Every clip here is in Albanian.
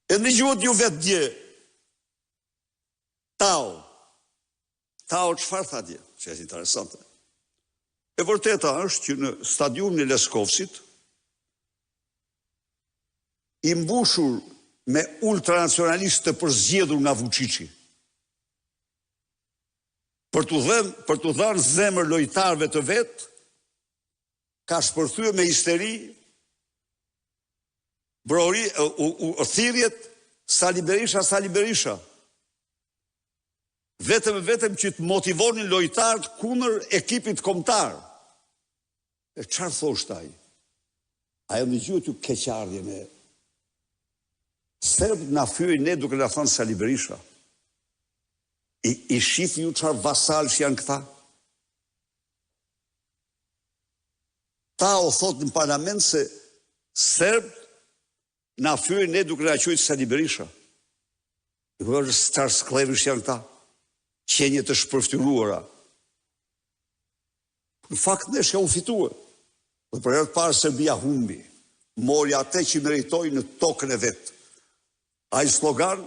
E në gjuhët ju vetë dje, Tao çfarë tha dje, që është interesante. E vërteta është që në stadiumin e Leskovsit, i mbushur me ultranacionalistë të përzgjedhur nga Vučići, për t'u dhënë zemër lojtarëve të vet, ka shpërthyer me histeri, thirrjet Sali Berisha. Vetëm që të motivonin lojtarët kundër ekipit kombëtar. E çfarë thoshte ai? Ajo më dëgjuat ju keqardhjen e Serbët na fyerin ne duke na thënë Sali Berisha. I shifni ju çfarë vasalësh janë këta? Ta o thot në parlament se Serbët na fyerin ne duke na quajtur Sali Berisha. Çfarë sklevish janë këta? Qenje të shpërftyruara. Në fakt ndeshja u fitua. Dhe për herë të parë Serbia humbi. Mori atë që meritoi në tokën e vet. Ai slogan,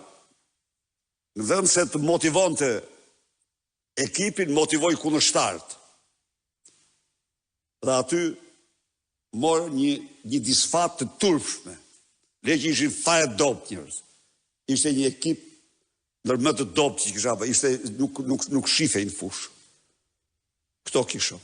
në vend se të motivonte ekipin, motivoi kundërshtarët. Dhe aty morë një disfat të turpshme. Le që ishin fare dopt njerëz. Ishte një ekip ndër më të dopt që kisha, nuk shifej në fush. Këto kisha.